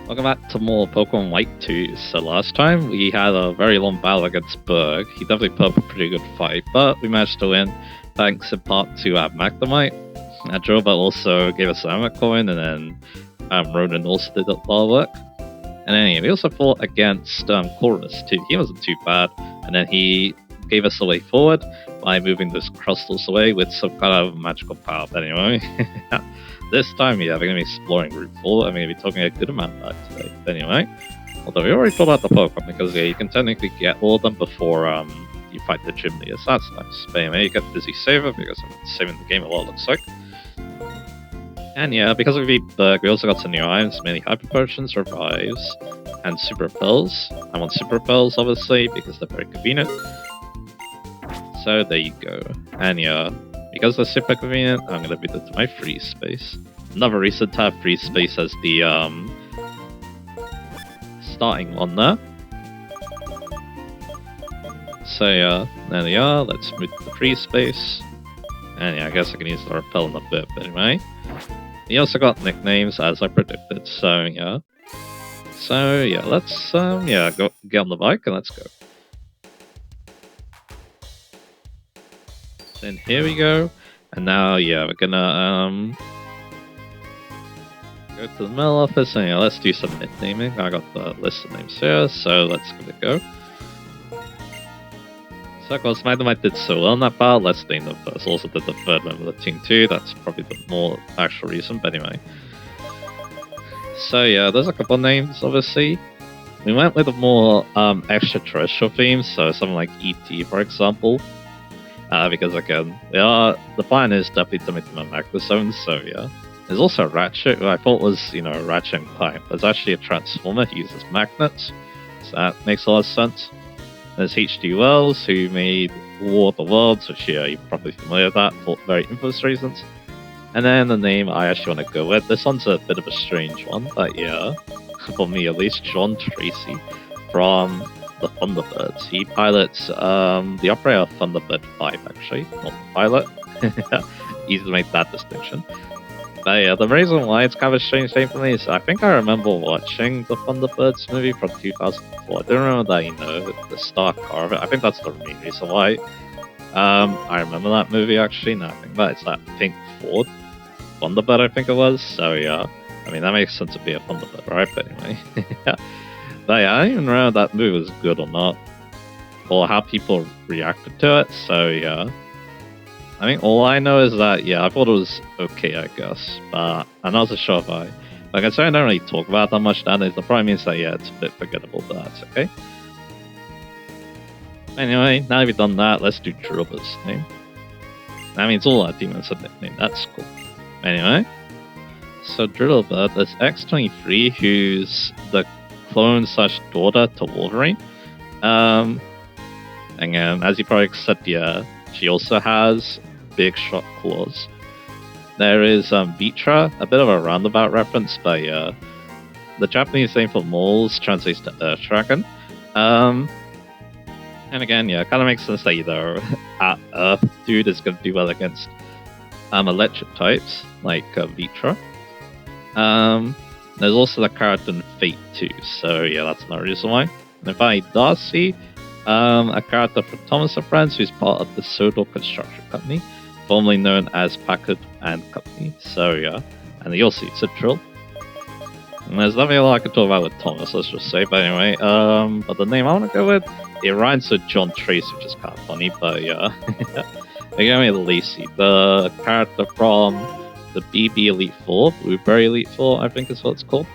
Welcome back to more Pokemon White 2. So last time we had a very long battle against Berg. He definitely put up a pretty good fight, but we managed to win thanks in part to Magnemite. Droba also gave us an coin, and then Ronan also did a lot of work. And then we also fought against Chorus too. He wasn't too bad, and then he gave us a way forward by moving those crystals away with some kind of magical power. But anyway, this time, we're going to be exploring Route 4. I'm going to be talking a good amount about it today. But anyway, although we already thought about the Pokemon, because you can technically get all of them before you fight the gym leader, so that's nice. But anyway, you get Busy Saver, because I'm saving the game a lot, looks like. And yeah, because we beat Berg, we also got some new items, mainly Hyper Potions, Revives, and Super Pills. I want Super Pills, obviously, because they're very convenient. So there you go. And yeah, because they're super convenient, I'm going to beat it to my freeze space. Another reason to have freeze space as the starting one there. So yeah, there we are. Let's move to the freeze space. And yeah, I guess I can use the repel in a bit, but anyway. He also got nicknames as I predicted, so yeah. So yeah, let's go get on the bike and let's go. Then here we go, and now yeah, we're gonna go to the mail office and yeah, let's do some nicknaming. I got the list of names here, so let's give it a go. So of course, Magnemite did so well in that battle. Let's name them first. Also did the third member of the team too. That's probably the more actual reason, but anyway. So yeah, there's a couple of names obviously. We went with a more extraterrestrial theme, so something like ET, for example. Because again, the plan is definitely to make them a magnet zone, so yeah. There's also Ratchet, who I thought was, Ratchet and Clank. There's actually a Transformer who uses magnets, so that makes a lot of sense. There's H.G. Wells, who made War of the Worlds, which yeah, you're probably familiar with that for very infamous reasons. And then the name I actually want to go with, this one's a bit of a strange one, but yeah, for me at least, John Tracy from the Thunderbirds. He pilots the operator of Thunderbird 5, actually, not the pilot. Easy to make that distinction. But yeah, the reason why it's kind of a strange name for me is I think I remember watching the Thunderbirds movie from 2004. I don't remember that, the star car of it. I think that's the main reason why. I remember that movie actually. Now I think that it's that pink Ford Thunderbird, I think it was. So yeah, I mean that makes sense to be a Thunderbird, right? But anyway, yeah. But yeah, I don't even remember that movie was good or not, or how people reacted to it. So yeah, I mean, all I know is that yeah, I thought it was okay, I guess. But I'm not so sure if I said, I don't really talk about that much nowadays. The problem means that yeah, it's a bit forgettable, but that's okay. Anyway, now we've done that, let's do Drilla's name. That means all our demons have nickname. That's cool. Anyway, so Drillbird, there's X23, who's the clone / daughter to Wolverine. And as you probably said, yeah, she also has big shot claws. There is Vitra, a bit of a roundabout reference, but yeah, the Japanese name for moles translates to Earth Dragon. And again, yeah, it kind of makes sense that either Earth dude is going to do well against electric types like Vitra. There's also the character in Fate too, so yeah, that's another reason why. And if I Darcy, a character from Thomas and Friends who's part of the Sodor Construction Company, formerly known as Packard and Company. So yeah, and you'll see it's a drill. And there's nothing a lot I can talk about with Thomas, let's just say. But anyway, but the name I want to go with, it rhymes with John Trace, which is kind of funny, but yeah. They gave me Lacey, the character from the BB Elite 4, Blueberry Elite 4, I think is what it's called.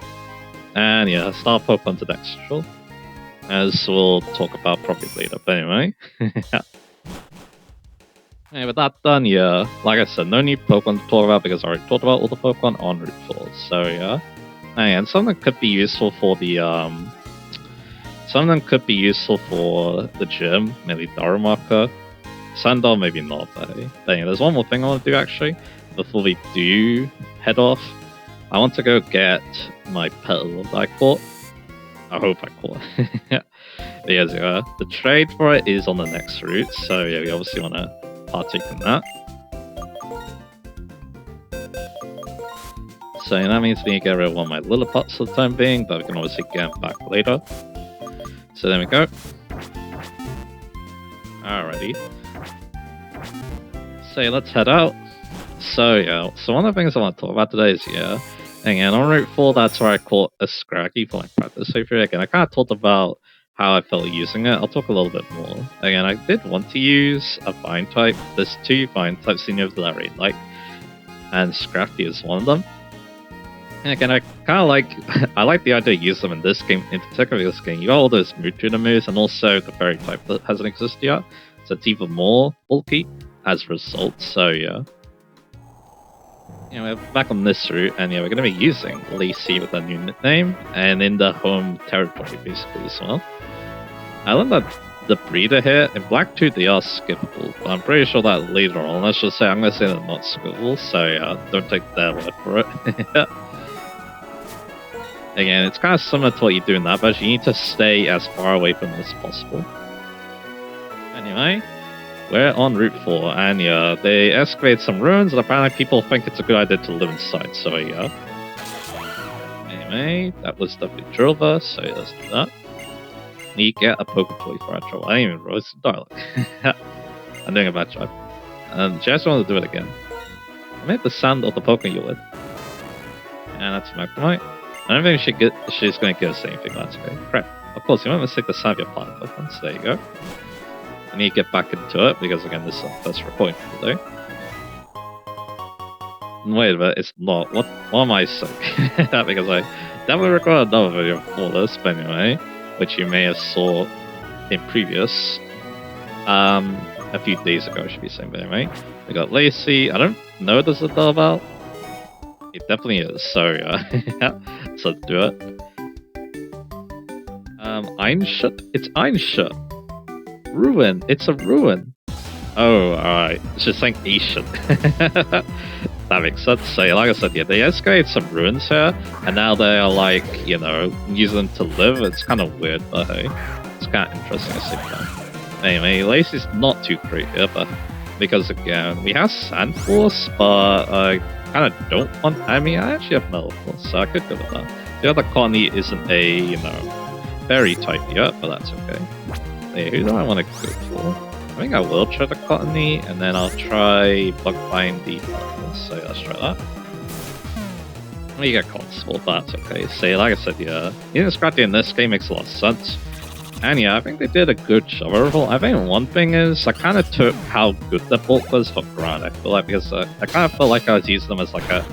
And yeah, Star Pokemon to next drill, as we'll talk about probably later. But anyway, yeah. Anyway, with that done, yeah, like I said, no new Pokemon to talk about because I already talked about all the Pokemon on Route 4. So yeah. And some of them could be useful for the some of them could be useful for the gym, maybe Darumaka. Sandal maybe not, but anyway, there's one more thing I want to do actually before we do head off. I want to go get my petal that I caught. I hope I caught. Because the trade for it is on the next route, so yeah, we obviously want to partake in that. So that means we need to get rid of one of my little pots for the time being, but we can obviously get them back later. So there we go. Alrighty. So let's head out. So yeah, so one of the things I want to talk about today is, again, on Route 4, that's where I caught a Scraggy for my practice save. Again, I kind of talked about how I felt using it. I'll talk a little bit more. Again, I did want to use a vine type. There's 2 vine types in that I really like, and Scrafty is one of them. And again, I kind of like I like the idea of using them in this game, in particular this game. You got all those Mewtwo moves, and also the fairy type that hasn't existed yet, so it's even more bulky as a result. So yeah. We're back on this route, and we're going to be using Lacey with a new nickname, and in the home territory, basically, as well. I learned that the breeder here, in Black 2, they are skippable, but I'm pretty sure that later on, let's just say, I'm going to say they're not skippable, so yeah, don't take their word for it. Again, it's kind of similar to what you do in that, but you need to stay as far away from them as possible. Anyway. We're on Route 4, and yeah, they excavate some ruins, and apparently people think it's a good idea to live inside, so yeah. Anyway, that was definitely Drilva, so yeah, let's do that. We get a Poketoy for our trouble. I didn't even realize the dialogue. I'm doing a bad job. And she just wanted to do it again. I made the sound of the Pokemon you're with. And that's Magnemite. I don't think she's going to give us anything, that's okay. Crap. Of course, you might mistake the sound of your planet Pokemon, so there you go. I need to get back into it, because again, this is the first recording for the day. Wait a minute, it's not. What am I saying? Because I definitely recorded another video for this, but anyway, which you may have saw in previous, a few days ago, I should be saying, but anyway. We got Lacey. I don't know what this is all about. It definitely is, so yeah. So let's do it. Einshut? It's Einshut. Ruin. It's a ruin. Oh, alright. It's just saying ancient. That makes sense. So, like I said, yeah, they excavate some ruins here, and now they are like, using them to live. It's kind of weird, but hey, it's kind of interesting at the same time. Anyway, Lacey's not too great here, but because again, we have Sand Force, but I kind of don't want. I mean, I actually have Metal Force, so I could go with that. The other colony isn't a, fairy type yet, but that's okay. Hey, who do I want to go for? I think I will try the Cottony, and then I'll try Bugvine the Pokemon, so let's try that. Well, you get Constable, but that's okay. So, like I said, yeah, using Scratchy in this game makes a lot of sense. And yeah, I think they did a good job overall. I think one thing is, I kind of took how good the bulk was for granted, I feel like, because I kind of felt like I was using them as like a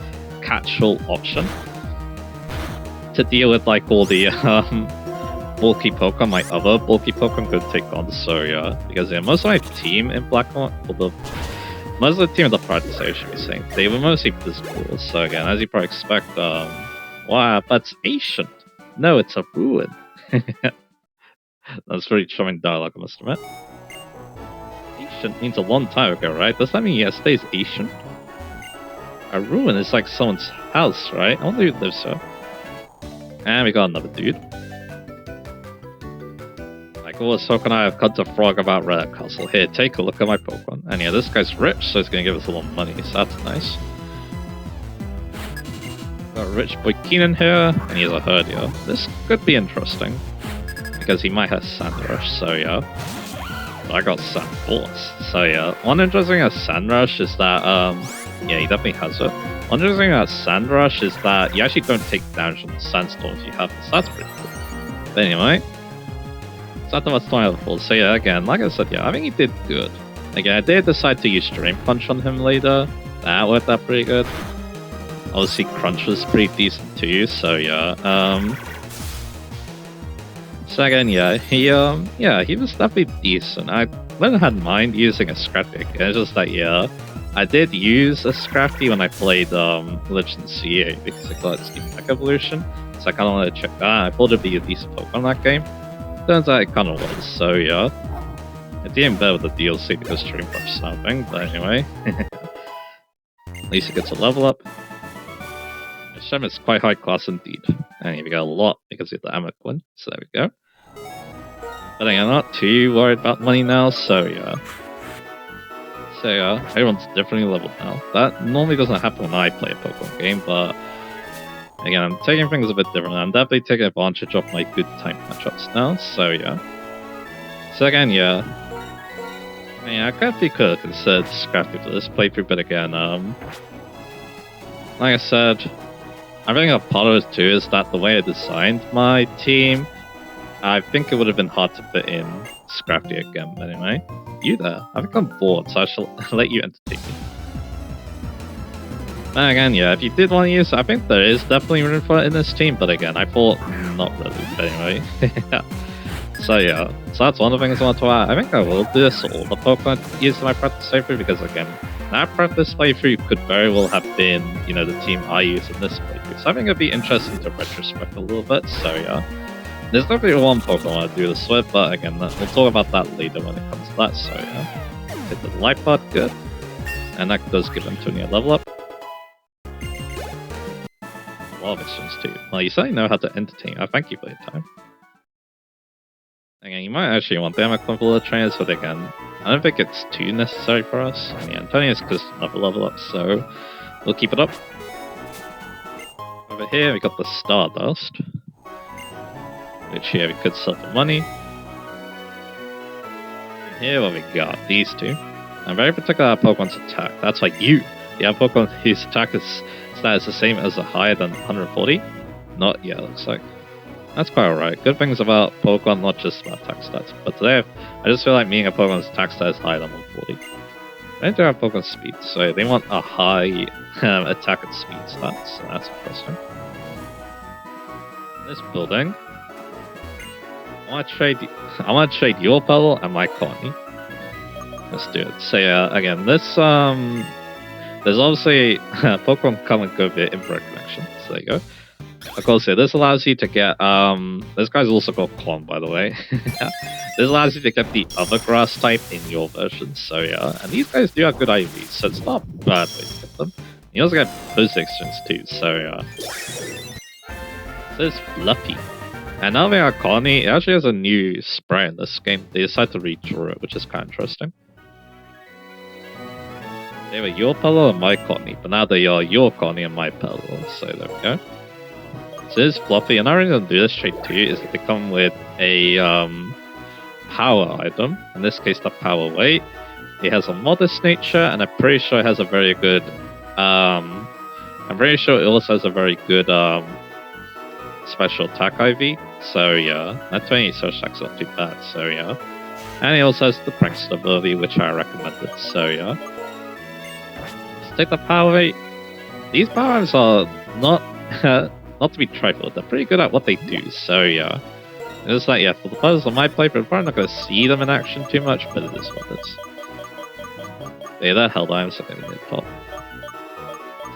catch-all option to deal with like all the, bulky Pokemon my other bulky Pokemon could take on, so yeah, because yeah, most of my team in Black One, most of the team of the practice, I should be saying, they were mostly physical, so again, as you probably expect, wow, that's ancient. No, it's a ruin. That's very charming dialogue, I must admit. Ancient means a long time ago, right? Does that mean yesterday is ancient? A ruin is like someone's house, right? I wonder who lives there. And we got another dude. So can I have cut a frog about Red Castle? Here, take a look at my Pokemon. And yeah, this guy's rich, so he's gonna give us a lot of money, so that's nice. Got a rich boy Keenan here, and he's a Herdier. This could be interesting, because he might have Sandrush, so yeah. But I got Sand Force, so yeah. One interesting thing about Sandrush is that, yeah, he definitely has it. One interesting thing about Sandrush is that you actually don't take damage from the Sandstorms you have, so that's pretty cool. But anyway. That's about 20 so yeah, again, like I said, yeah, I think he did good. Again, I did decide to use Drain Punch on him later. That worked out pretty good. Obviously, Crunch was pretty decent too, so yeah. So again, yeah, he was definitely decent. I wouldn't have mind using a Scrafty. It's just that, yeah, I did use a Scrafty when I played Legend CA because I got its Mech Evolution, so I kind of wanted to check that. I thought it'd be a decent Pokemon in that game. Turns out it kind of was, so yeah. It's even better with the DLC because Dream Punch snapping, but anyway. At least it gets a level up. Shem is quite high class indeed. And we got a lot because of the Amaquin, so there we go. But I'm not too worried about money now, so yeah. So yeah, everyone's definitely leveled now. That normally doesn't happen when I play a Pokemon game, but Again, I'm taking things a bit different. I'm definitely taking advantage of my good time matchups now, so yeah. So again, yeah. I mean, I definitely could have considered Scrappy for this playthrough, but again, like I said, I think a part of it too is that the way I designed my team, I think it would have been hard to fit in Scrappy again, but anyway. You there? I think I'm bored, so I shall let you entertain me. And again, yeah, if you did want to use it, I think there is definitely room for it in this team, but again, I thought not really, but anyway. So yeah, so that's one of the things I want to add. I think I will do this all the Pokemon used in my practice playthrough, because again, that practice playthrough could very well have been, you know, the team I use in this playthrough. So I think it'd be interesting to retrospect a little bit, so yeah. There's definitely one Pokemon I do this with, but again, we'll talk about that later when it comes to that, so yeah. Hit the light part, good. And that does give them 20 level up. A lot of exchange too. Well, you certainly know how to entertain. I thank you for your time. Again, you might actually want them a couple of trainers, but again, I don't think it's too necessary for us. I mean, Antonius just another level up, so we'll keep it up. Over here, we got the Stardust, which here we could sell for money. And here, what we got? These two. I'm very particular about Pokemon's attack. That's why you have Pokemon whose attack is stat is the same as a higher than 140. Not yet, looks like. That's quite alright. Good things about Pokemon, not just about attack stats. But today, I just feel like meeting a Pokemon's attack stat is higher than 140. They do have Pokemon speed, so they want a high attack and speed stats, so that's interesting. This building, I want to trade your Puddle and my Corny. Let's do it. So yeah, again, this there's obviously Pokemon come and go via infrared connection. So there you go. Of course, yeah, this allows you to get this guy's also called Clon, by the way. This allows you to get the other grass type in your version. So yeah, and these guys do have good IVs, so it's not a bad way to get them. You also get post exchange too. So yeah, this is Fluffy. And now we have Connie. It actually has a new spray in this game. They decided to redraw it, which is kind of interesting. They were your Pello and my Connie, but now they are your Connie and my Pello. So there we go. So this is Fluffy, and I'm really going to do this trait too, is that they come with a power item. In this case, the power weight. It has a modest nature, and I'm pretty sure it has a very good. I'm pretty sure it also has a very good special attack IV. So yeah, that 20 social attack's not too bad. So yeah, and it also has the prankster ability, which I recommended. So yeah, let's take the power weight. These power items are not. Not to be trifled, they're pretty good at what they do, so yeah. It's like, yeah, for the purpose of my playthrough, I'm probably not going to see them in action too much, but it is what it is. Yeah, that held items are going to get top.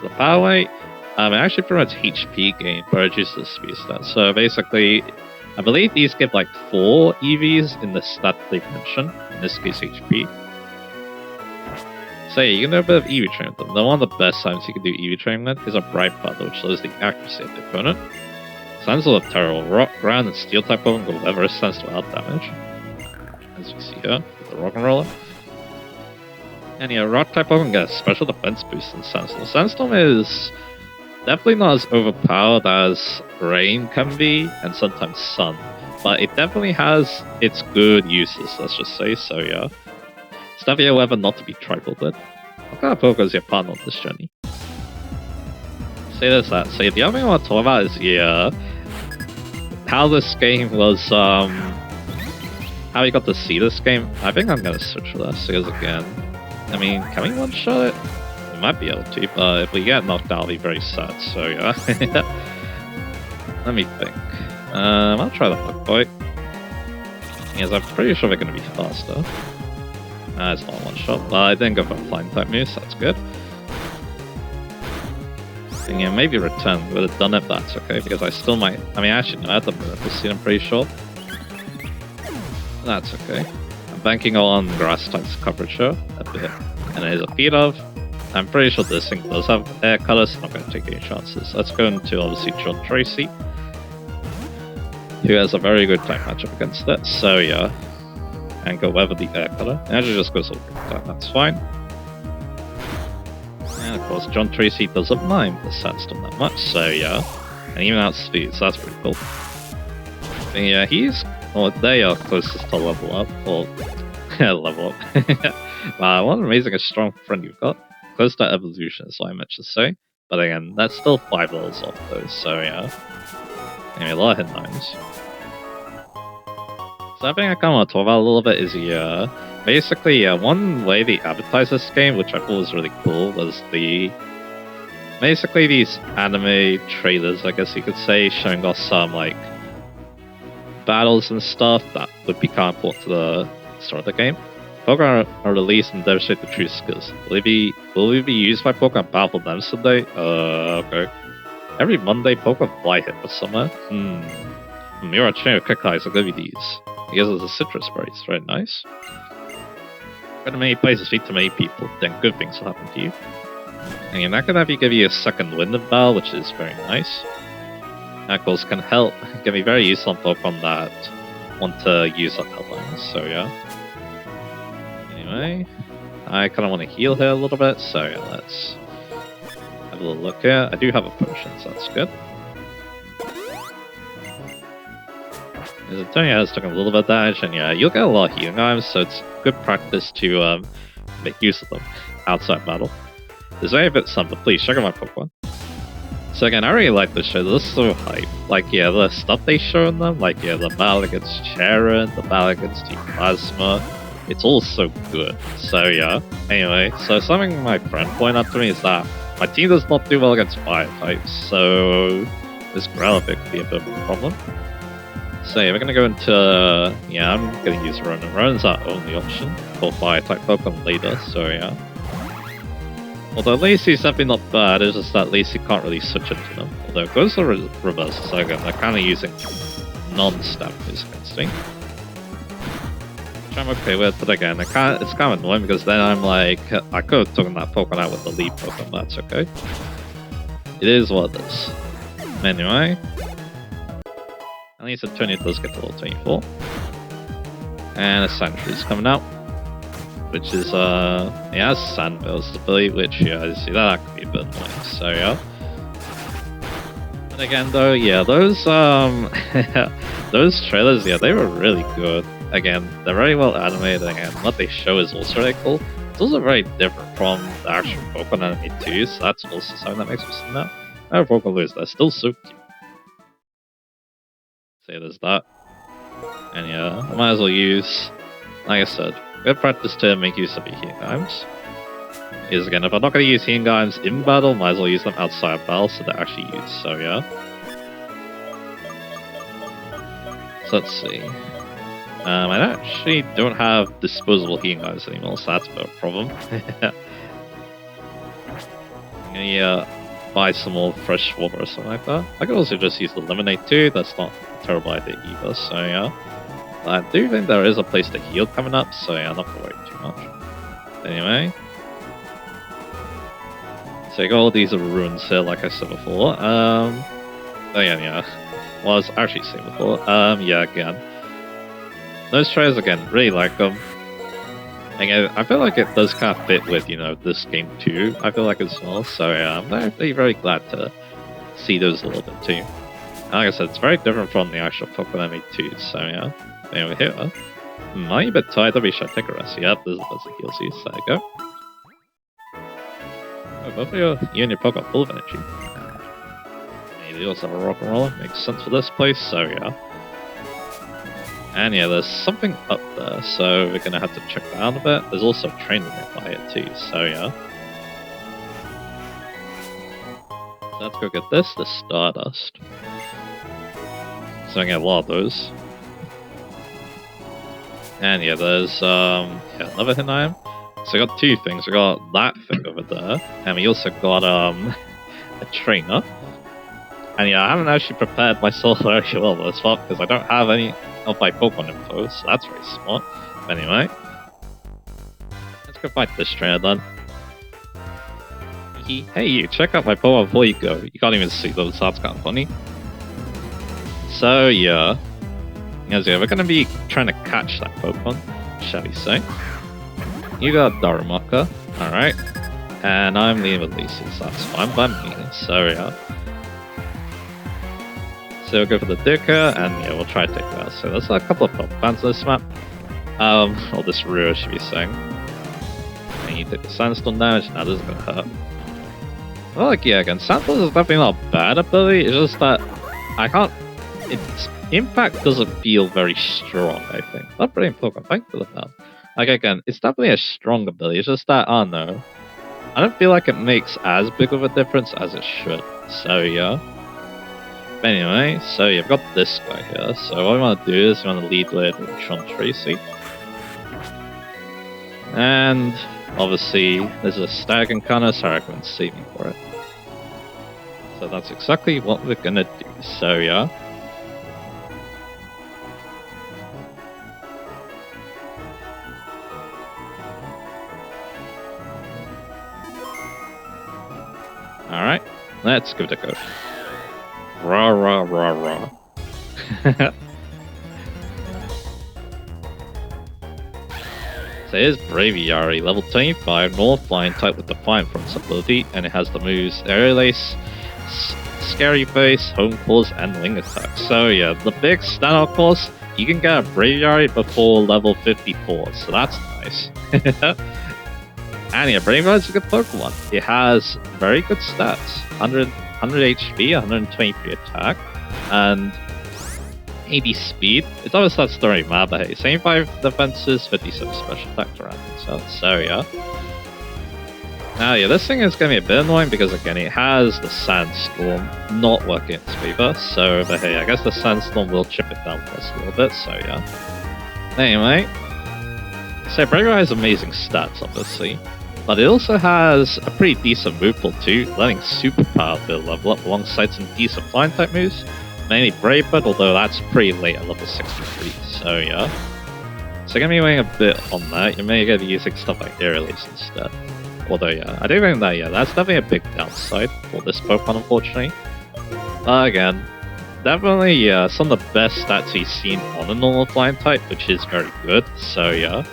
So the power weight, it actually promotes HP gain, but reduces the speed stat. So basically, I believe these give like 4 EVs in the stat they mentioned, in this case HP. So yeah, you can do a bit of EV training with them. Now, one of the best times you can do EV training with is a Bright Paddle, which lowers the accuracy of the opponent. Sandstone are terrible. Rock, ground, and steel type Pokemon go whatever stands to out damage. As you see here, with the Rock and Roller. And yeah, Rock type Pokemon get a special defense boost in Sandstorm. Sandstorm is definitely not as overpowered as Rain can be, and sometimes Sun. But it definitely has its good uses, let's just say, so yeah. It's definitely a weapon not to be trifled with. What kind of Pokemon is your partner on this journey? Say there's that. So the other thing I want to talk about is how this game was, how we got to see this game. I think I'm going to switch for this, because again, I mean, can we one-shot it? We might be able to, but if we get knocked out, I'll be very sad, so yeah. Let me think. I'll try the Hook Boy. Because I'm pretty sure they're going to be faster. It's not one shot, but I didn't go for a flying type move, so that's good. And yeah, maybe return would have done it, but that's okay, because I still might. I mean, actually, no, I had the Miracle Seed, I'm pretty sure. That's okay. I'm banking on grass type's coverage here, a bit. And it is a feed of. I'm pretty sure this thing does have air color, so I'm not going to take any chances. Let's go into obviously John Tracy, who has a very good type matchup against it, so yeah. And go weather the air color. It actually just goes over time, that's fine. And of course, John Tracy doesn't mind the Sandstorm that much, so yeah. And even outspeeds, that's pretty cool. And yeah, they are closest to level up, or level up. Wow, what an amazing and strong friend you've got. Close to evolution, is what I meant to say. But again, that's still 5 levels off those, so yeah. Anyway, a lot of hit nines. So I think I kind of want to talk about a little bit is, basically, one way they advertised this game, which I thought was really cool, was basically these anime trailers, I guess you could say, showing us some, like, battles and stuff that would be kind of important to the start of the game. Pokemon are released and demonstrate the true skills. Will we be used by Pokemon Battle them someday? Okay. Every Monday, Pokemon Fly hit for summer. You're a trainer with quick eyes, I'll give you these. Because it's a citrus berries, very nice. Go to many places, speak to many people, then good things will happen to you. And you're not gonna have you give you a second wind of battle, which is very nice. Knuckles can be very useful on Pokemon that want to use up health, so yeah. Anyway, I kind of want to heal here a little bit, so yeah, let's have a little look here. I do have a potion, so that's good. As it turns out, it's taking a little bit of damage, and yeah, you'll get a lot of healing items, so it's good practice to make use of them outside battle. There's very bit some, but please check out my Pokemon. So again, I really like this show. This is so hype. Like, yeah, the stuff they show in them, like, yeah, the battle against Charon, the battle against Team Plasma, it's all so good. So yeah, anyway, so something my friend pointed out to me is that my team does not do well against fire types, so this Growlithe could be a bit of a problem. So yeah, we're gonna go into, yeah, I'm gonna use Ronan. Ronan's our only option for fire type Pokemon later, so yeah. Although Lacey's definitely not bad, it's just that Lacey can't really switch into them. Although it goes to reverse, so again, they're kind of using non-stab moves against me. Which I'm okay with, but again, it's kind of annoying because then I'm like, I could have taken that Pokemon out with the lead Pokemon, but that's okay. It is what it is. Anyway, at least Antonio does get to level 24. And a Sandshrew is coming out. Which is, it has Sandbell's ability, which, yeah, you see that could be a bit annoying, so yeah. And again, though, yeah, those trailers, yeah, they were really good. Again, they're very well animated, and what they show is also really cool. It's also very different from the actual Pokemon anime too, so that's also something that makes me stand out. No Pokemon lose, they're still so cute. So yeah, there's that. And yeah, I might as well use, like I said, good practice to make use of your healing items. Is again, if I'm not going to use healing items in battle, might as well use them outside of battle so they're actually used, so yeah. So let's see. I actually don't have disposable healing items anymore, so that's a bit of a problem. I'm gonna buy some more fresh water or something like that. I could also just use the lemonade too, that's not a terrible idea either, so yeah. I do think there is a place to heal coming up, so yeah, I'm not gonna worry too much. Anyway. So you got all these runes here, like I said before. Oh yeah. Well, I was actually saying before. Yeah, again. Those trailers, again, really like them. Again, I feel like it does kind of fit with, this game too. I feel like as well, so yeah, I'm very, very glad to see those a little bit too. And like I said, it's very different from the actual Pokemon anime too, so yeah. Anyway, here. Are you a bit tired? Maybe should I take a rest? Yep, there's a heal seat. There you go. Oh, both of you and your Pokemon full of energy. Maybe you also have a rock and roller. Makes sense for this place, so yeah. And yeah, there's something up there, so we're gonna have to check that out a bit. There's also a trainer nearby it too, so yeah. So let's go get the Stardust. So I get a lot of those. And yeah, there's another thing I am. So I got two things. I got that thing over there, and we also got a trainer. And yeah, I haven't actually prepared myself very well this far because I don't have any of my Pokemon info, so that's very smart. But anyway, let's go fight this trainer then. Hey you, check out my Pokemon before you go. You can't even see those, so that's kind of funny. So yeah. As yeah, we're gonna be trying to catch that Pokemon, shall we say. You got Darumaka, alright. And I'm leaving with Lacey, so that's fine by me, so yeah. So we'll go for the Duca, and yeah, we'll try to take that. So there's a couple of Pokemon on this map. Or this Rua should be saying. And you take the Sandstorm damage, now this is gonna hurt. Well, like, yeah, again, Sandstorm is definitely not a bad ability, it's just that I can't... Its impact doesn't feel very strong, I think. Not brilliant Pokemon, thank you for the help. Like, again, it's definitely a strong ability, it's just that, I don't know. I don't feel like it makes as big of a difference as it should. So, yeah. But anyway, so you've got this guy here. So what we want to do is we want to lead with Sean Tracy. And obviously, there's a stag encounter, so I recommend saving for it. So that's exactly what we're gonna do. So yeah. Alright, let's give it a go. Rah rah rah rah. So here's Braviary, level 25, normal flying type with Defiant from its ability, and it has the moves Aerial Ace, Scary Face, Home Claws, and Wing Attack. So yeah, the big standout course, you can get a Braviary before level 54, so that's nice. And yeah, Braviary is a good Pokemon. It has very good stats, 100 HP, 123 attack, and 80 speed. It's obviously that's story map, but hey, 75 defenses, 57 special attack around itself. So yeah. Now yeah, this thing is going to be a bit annoying because again, it has the Sandstorm not working in its favor. So, but hey, I guess the Sandstorm will chip it down for us a little bit. So yeah. Anyway, so Braviary has amazing stats, obviously, but it also has a pretty decent move pool too, letting Superpower build level up alongside some decent flying type moves. Mainly Brave Bird, although that's pretty late at level 63, so yeah. So you're gonna be waiting a bit on that. You may get using stuff like Aerial Ace instead. Although yeah, I do think that yeah, that's definitely a big downside for this Pokemon, unfortunately. But again, definitely yeah, some of the best stats he's seen on a normal flying type, which is very good, so yeah.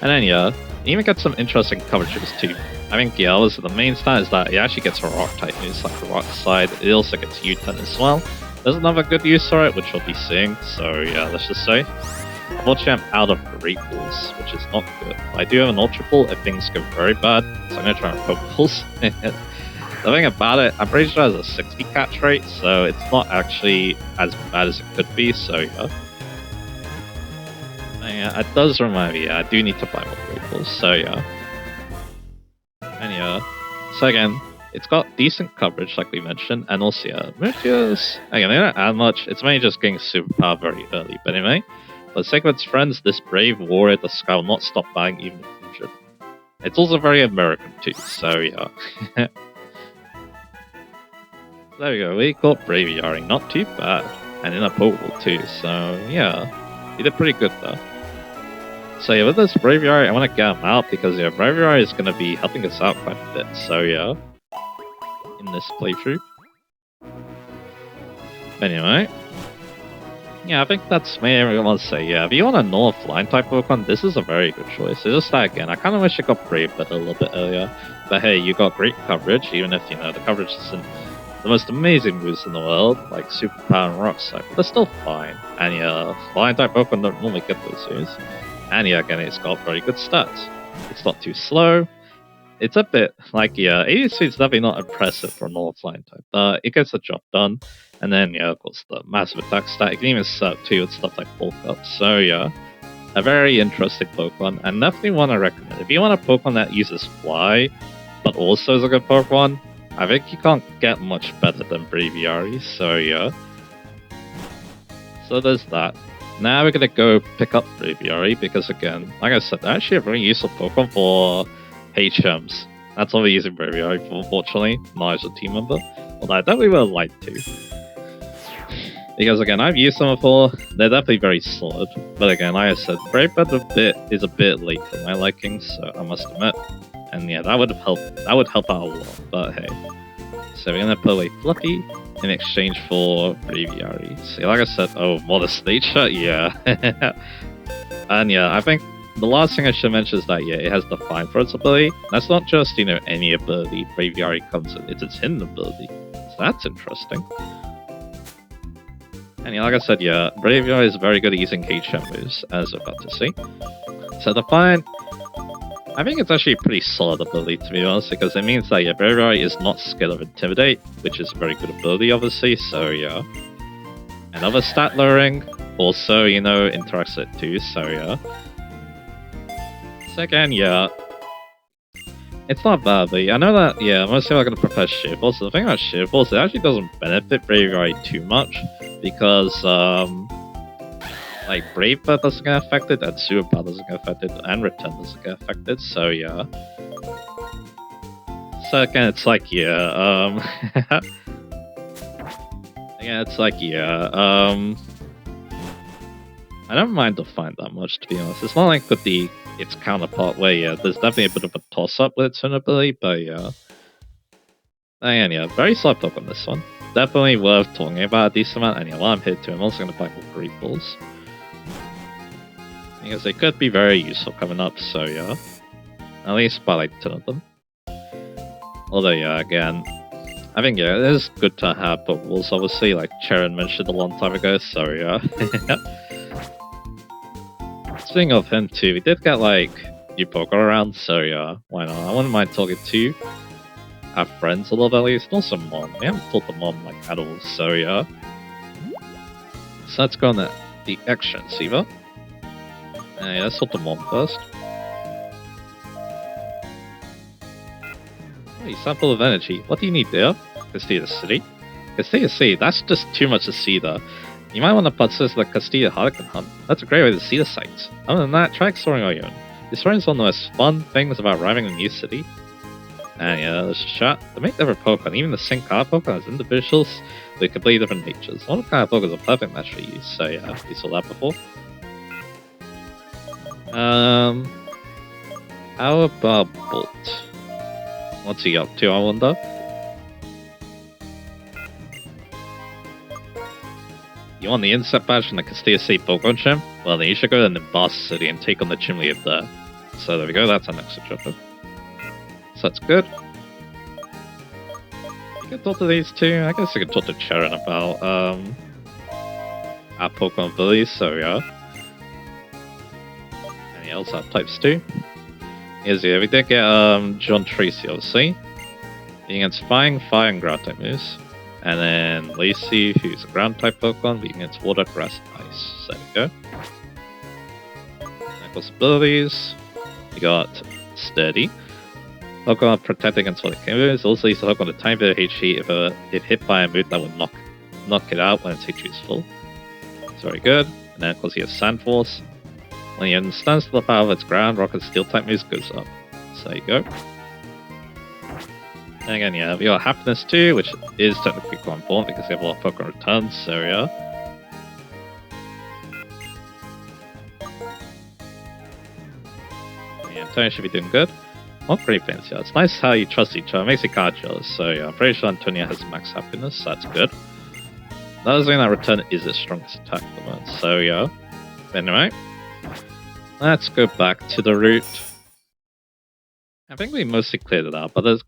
And then yeah, you even get some interesting coverages too. I think yeah, also the main stat is that it actually gets a rock type moves like the rock slide. It also gets U-turn as well. There's another good use for it, which we'll be seeing. So yeah, let's just say. Unfortunately, I'm out of Great Balls, which is not good. I do have an Ultra Ball if things go very bad, so I'm gonna try and Pokeballs. The thing about it, I'm pretty sure it has a 60 catch rate, so it's not actually as bad as it could be. So yeah. Yeah, it does remind me. Yeah, I do need to buy more Great Balls. So yeah. And yeah, so again, it's got decent coverage, like we mentioned, and also yeah, Meteors, again, they don't add much, it's mainly just getting Superpower very early, but anyway, for the sake of its friends, this brave warrior, the Sky, will not stop buying even if injured. It's also very American too, so yeah. There we go, we got Braviary, not too bad, and in a Pokeball too, so yeah, he did pretty good though. So yeah, with this Braviary, I want to get him out because yeah, Braviary is going to be helping us out quite a bit. So yeah, in this playthrough. Anyway, yeah, I think that's me. I want to say yeah, if you want a normal flying type Pokemon, this is a very good choice. It's just that again, I kind of wish I got Brave Bird a little bit earlier. But hey, you got great coverage, even if you know the coverage isn't the most amazing moves in the world, like Superpower and Rock Slide. But they're still fine. And yeah, flying type Pokemon don't normally get those moves. And yeah, again, it's got very good stats. It's not too slow. It's a bit like, yeah, 80 speed's definitely not impressive for a normal flying type, but it gets the job done. And then, yeah, of course, the massive attack stat. You can even set up too with stuff like Bulk Up. So, yeah, a very interesting Pokemon, and definitely one I recommend. If you want a Pokemon that uses Fly, but also is a good Pokemon, I think you can't get much better than Braviary. So, yeah. So, there's that. Now we're gonna go pick up Braviary because again, like I said, they're actually a very useful Pokemon for HMs. That's all we're using Braviary for, unfortunately, not as a team member. Although I definitely would like to. Because again, I've used them before, they're definitely very solid. But again, like I said, Brave Bird is a bit late for my liking, so I must admit. And yeah, that would help out a lot, but hey. So we're gonna put away Fluffy in exchange for Braviary. See, like I said, oh, Modest Nature? Yeah. And yeah, I think the last thing I should mention is that, yeah, it has Define for its ability. That's not just, you know, any ability Braviary comes in, it's its hidden ability. So that's interesting. And yeah, like I said, yeah, Braviary is very good at using HM moves, as we're about to see. So Defiant, I think it's actually a pretty solid ability, to be honest, because it means that, yeah, Braviary is not scared of Intimidate, which is a very good ability, obviously, so yeah. Another stat lowering, also, you know, interacts with it too, so yeah. So again, yeah, it's not bad, but I know that, yeah, most people are going to prefer Shield Balls. So the thing about Shield Balls, it actually doesn't benefit Braviary too much, because, like, Brave Bird doesn't get affected, and Super Power doesn't get affected, and Return doesn't get affected, so yeah. So again, it's like, yeah, again, it's like, yeah, I don't mind Defiant that much, to be honest. It's not like with its counterpart where, yeah, there's definitely a bit of a toss-up with its own ability, but yeah. Again, yeah, very solid poke on this one. Definitely worth talking about a decent amount, and yeah, while I'm here too, I'm also going to buy more Great Balls. Because they could be very useful coming up, so yeah. At least by like 10 of them. Although, yeah, again, I think, yeah, it is good to have Pokeballs, obviously, like Charon mentioned a long time ago, so yeah. Speaking of him too, we did get like new Pokemon around, so yeah, why not? I wouldn't mind talking to our friends a little bit at least, and also Mom. We haven't talked to Mom like at all, so yeah. So let's go on the Action Receiver. Yeah, let's talk to Mom first. Hey, sample of energy. What do you need there? Castilla City? Castilla City, that's just too much to see there. You might want to purchase the Castilla Harlequin Hunt. That's a great way to see the sights. Other than that, try exploring on your own. Exploring is one of the most fun things about arriving in a new city. And yeah, there's a shot. To make different Pokemon, even the same kind of Pokemon as individuals with completely different natures. All kind of Pokemon is a perfect match for you, so yeah, we saw that before. How about Bolt? What's he up to, I wonder? You want the insect badge from the Castilla City Pokemon Gym? Well, then you should go to the Boss City and take on the gym leader there. So there we go, that's our next objective. So that's good. You can talk to these two. I guess I can talk to Charon about our Pokemon abilities, so yeah. And he also have types too. Here's yeah, we did get John Tracy, obviously. Against Flying, Fire, and Ground type moves. And then Lacey, who's a ground type Pokemon, beating against Water, Grass, and Ice. So there we go. Equals abilities. We got Sturdy. Pokemon protect against Volcanic moves. Also uses Pokemon a tiny bit of HP if hit by a move that would knock it out when its HP is full. It's very good. And then of course he has Sand Force. When he understands the power of its ground, rock and steel type moves goes up. So there you go. And again, yeah, we got Happiness too, which is technically quite important because we have a lot of Pokemon returns, so yeah. Yeah, Tony should be doing good. Not pretty fancy. It's nice how you trust each other. It makes you kind of jealous. So yeah, I'm pretty sure Antonia has max happiness. So that's good. Another thing that return is its strongest attack at the moment. So yeah. Anyway, let's go back to the route. I think we mostly cleared it out, but there's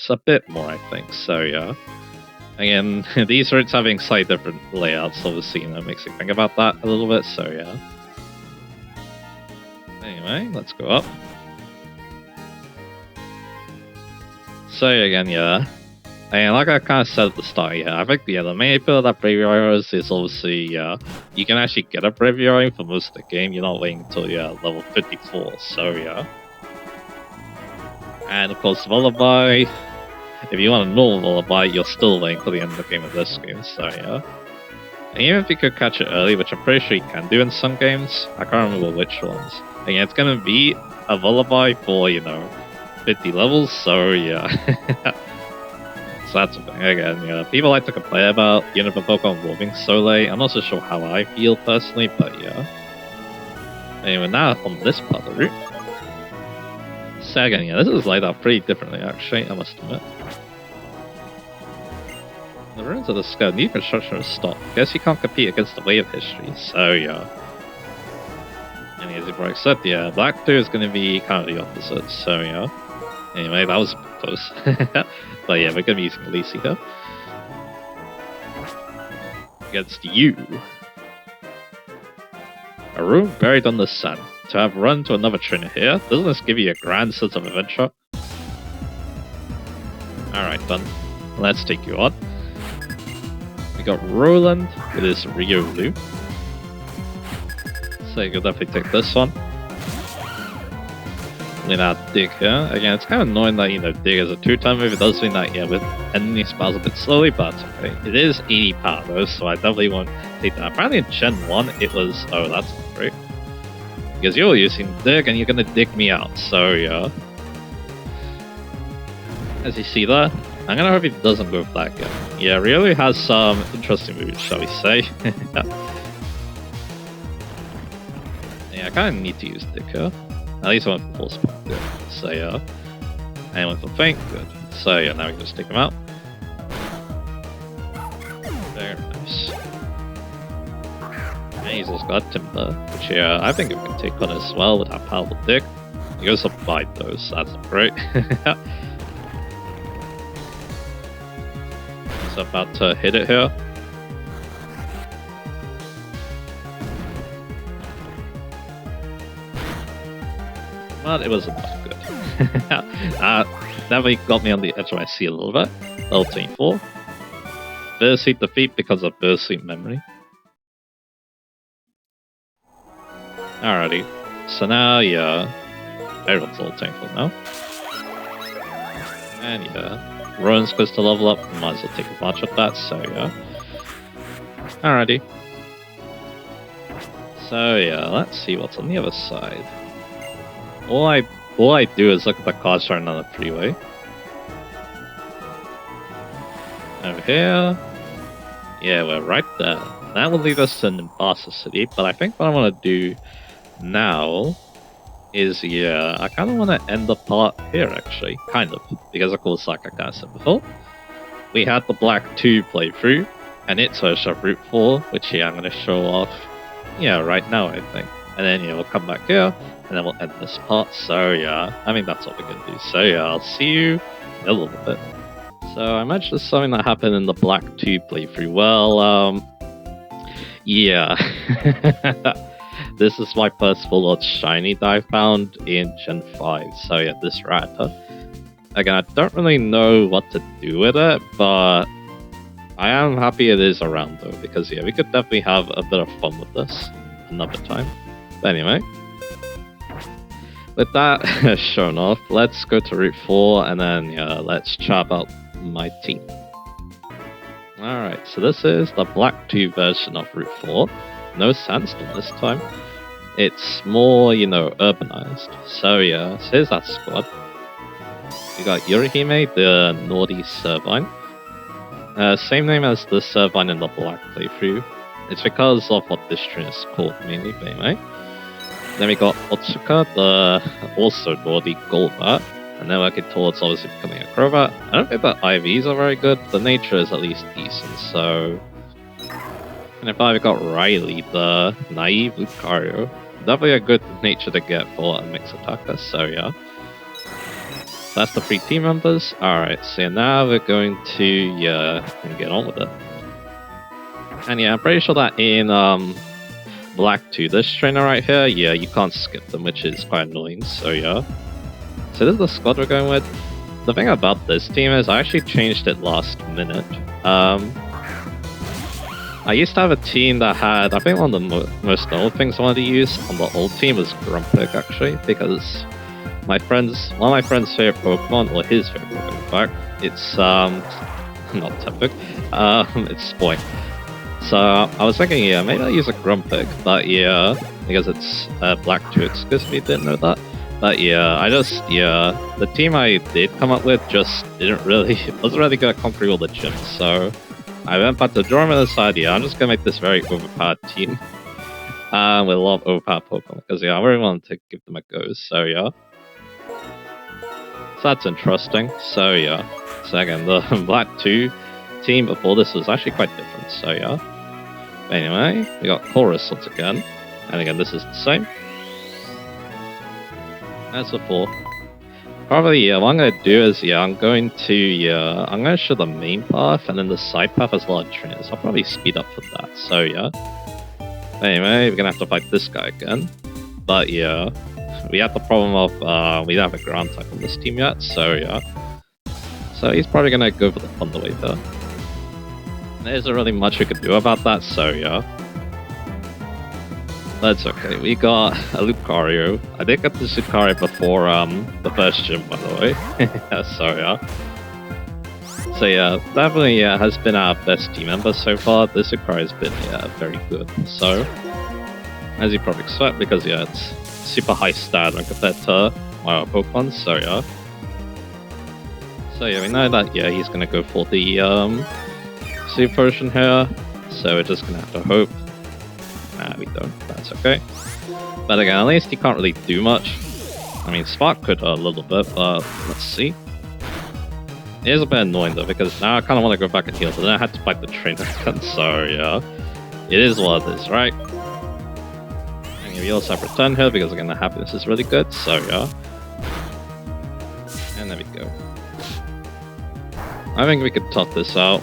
a bit more, I think. So yeah. Again, these routes having slightly different layouts, obviously, you know, makes you think about that a little bit. So yeah. Anyway, let's go up. So again, yeah, and like I kind of said at the start, yeah, I think yeah, the main appeal of that Braviary is obviously, yeah, you can actually get a Braviary for most of the game. You're not waiting until level 54. So yeah, and of course Lullaby. If you want a normal Lullaby, you're still waiting till the end of the game of this game. So yeah, and even if you could catch it early, which I'm pretty sure you can do in some games, I can't remember which ones. And yeah, it's gonna be a Lullaby for 50 levels, so yeah. So that's the thing. Again, yeah, people like to complain about the Pokemon evolving so late. I'm not so sure how I feel personally, but yeah. Anyway, now on this part of the route. So again, yeah, this is laid out pretty differently actually, I must admit. The ruins of the sky, new construction is stopped. Guess you can't compete against the way of history, so yeah. And as you've already said, yeah, Black 2 is going to be kind of the opposite, so yeah. Anyway, that was close. But yeah, we're going to be using Lacey here. against you. A room buried on the sand. To have run to another trainer here, doesn't this give you a grand sense of adventure? Alright then, let's take you on. We got Roland with his Riolu. So you can definitely take this one. Without Dig here. Again, it's kind of annoying that, Dig is a 2-time move. It does mean that, with enemy spells a bit slowly, but okay. It is 80 power though, so I definitely won't take that. Apparently in Gen 1, it was... Oh, that's not great. Because you're using Dig and you're gonna dig me out, so yeah. As you see there, I'm gonna hope it doesn't go back again. Yeah, really has some interesting moves, shall we say. Yeah, I kinda need to use Dig here. At least I went for full spot, good. So yeah. And I went for Faint, good. So yeah, now we can just take him out. Very nice. And he's also got Timber, which yeah, I think we can take on as well with our powerful Dig. He goes up 5 though, so that's not great. He's about to hit it here. But it wasn't that good. Definitely got me on the edge of my seat a little bit. Level 24. Burst Sleep defeat because of Burst Sleep memory. Alrighty. So now, yeah. Everyone's level 24 now. And yeah. Rowan's supposed to level up. We might as well take advantage of that, so yeah. Alrighty. So yeah, let's see what's on the other side. All I do is look at the cards right on the freeway. Over here. Yeah, we're right there. That will lead us to Nimbasa City, but I think what I want to do now is, yeah, I kind of want to end the part here, actually. Kind of. Because, of course, like I kind of said before, we had the Black 2 playthrough, and its version of Route 4, which, yeah, I'm going to show off, yeah, right now, I think. And then, yeah, we'll come back here, and then we'll end this part. So, yeah, I mean, that's what we're going to do. So, yeah, I'll see you in a little bit. So, I mentioned something that happened in the Black 2 playthrough. Well, yeah. This is my first full-out shiny that I found in Gen 5. So, yeah, this Rattata. Again, I don't really know what to do with it, but I am happy it is around, though, because, yeah, we could definitely have a bit of fun with this another time. But anyway, with that shown off, let's go to Route 4 and then let's chat about my team. Alright, so this is the Black 2 version of Route 4. No Sandstorm this time. It's more, urbanized. So yeah, so here's that squad. We got Yorihime, the naughty Servine. Same name as the Servine in the Black playthrough. It's because of what this train is called mainly, but anyway. Then we got Otsuka, the also naughty Golbat, and then working towards obviously becoming a Crobat. I don't think the IVs are very good, but the nature is at least decent, so... And if I've got Riley, the naive Lucario, definitely a good nature to get for a mixed attacker, so yeah. That's the 3 team members. Alright, so now we're going to get on with it. And yeah, I'm pretty sure that in Black 2, this trainer right here, yeah, you can't skip them, which is quite annoying, so yeah. So this is the squad we're going with. The thing about this team is I actually changed it last minute. I used to have a team that had, I think one of the most old things I wanted to use on the old team was Grumpig, actually, because one of my friend's favorite Pokemon, or his favorite Pokemon in fact, it's, not Tempik, it's Spoink. So I was thinking, yeah, maybe I'll use a Grumpig, but yeah, because it's Black 2 exclusively, didn't know that. But yeah, the team I did come up with just wasn't really good at conquering all the gyms, so I went back to drawing this idea. I'm just gonna make this very overpowered team. With a lot of overpowered Pokemon, because yeah, I really wanted to give them a go, so yeah. So that's interesting, so yeah. So again, the Black 2 team before this was actually quite different, so yeah. But anyway, we got Chorus once again, and again, this is the same as before. Probably, yeah, what I'm gonna do is, yeah, I'm going to show the main path, and then the side path has a lot of trainers. I'll probably speed up for that, so yeah. Anyway, we're gonna have to fight this guy again. But yeah, we have the problem of, we don't have a ground type on this team yet, so yeah. So he's probably gonna go for the Thunder Wave there. There isn't really much we could do about that, so yeah. That's okay. We got a Lucario. I did get the Lucario before the first gym, by the way. So yeah. So yeah, definitely has been our best team member so far. This Lucario has been very good. So as you probably expect, because it's super high stat when compared to my other Pokemon. So yeah. So yeah, we know that he's gonna go for the Super Potion here. So we're just gonna have to hope. Nah, we don't. That's okay. But again, at least he can't really do much. I mean, Spark could a little bit, but let's see. It is a bit annoying though, because now I kind of want to go back and heal, but then I had to fight the trainer again, so yeah. It is what it is, right? And we also have Return here, because again, the happiness is really good, so yeah. And there we go. I think we could top this out.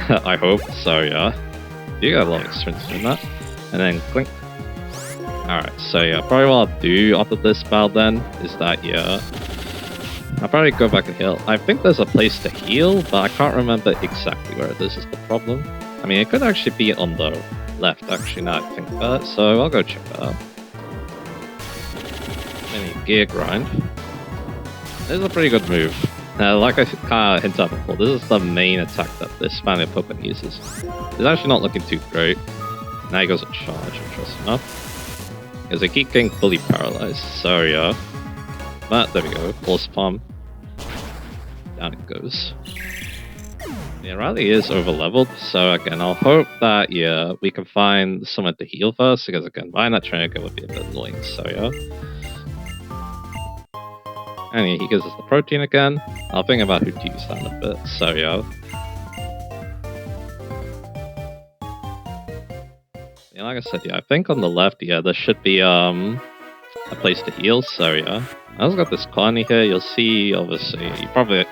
I hope, so yeah. You got a lot of experience doing that. And then clink. Alright, so yeah, probably what I'll do after this battle then is that, I'll probably go back and heal. I think there's a place to heal, but I can't remember exactly where this is the problem. I mean, it could actually be on the left, actually, now I think about it, so I'll go check that out. Mini Gear Grind. This is a pretty good move. Like I kind of hinted at before, this is the main attack that this family of Pokemon uses. It's actually not looking too great. Now he goes a charge, interesting enough. Because they keep getting fully paralyzed, so yeah. But there we go, Force Palm. Down it goes. Yeah, Riley is over leveled, so again, I'll hope that we can find someone to heal first, because again, buying that trainer would be a bit annoying, so yeah. And he gives us the protein again. I'll think about who to use that in a bit, so yeah. Yeah, like I said, I think on the left, there should be a place to heal, so yeah. I also got this colony here, you'll see, obviously, you probably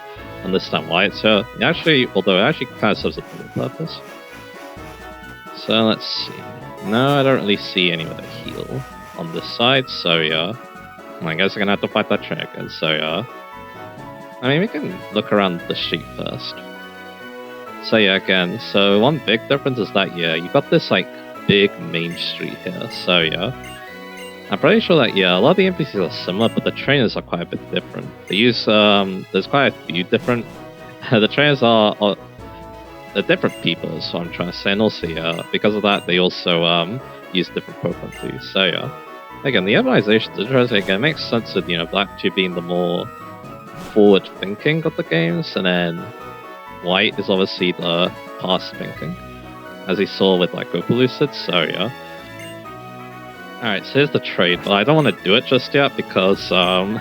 understand why it's here. Although it actually kind of serves a double purpose. So let's see. No, I don't really see anywhere to heal on this side, so yeah. I guess I'm gonna have to fight that trainer again, so yeah. I mean, we can look around the street first. So yeah, again, so one big difference is that, you got this, like, big main street here, so yeah. I'm pretty sure that, a lot of the NPCs are similar, but the trainers are quite a bit different. They use, there's quite a few different... the trainers they're different people, is what I'm trying to say, and also, because of that, they also, use different Pokemon too, so yeah. Again, the organization is interesting. Again, it makes sense with, Black 2 being the more forward-thinking of the games, and then White is obviously the past-thinking, as we saw with, like, Opalucid, so yeah. Alright, so here's the trade, but I don't want to do it just yet, because, I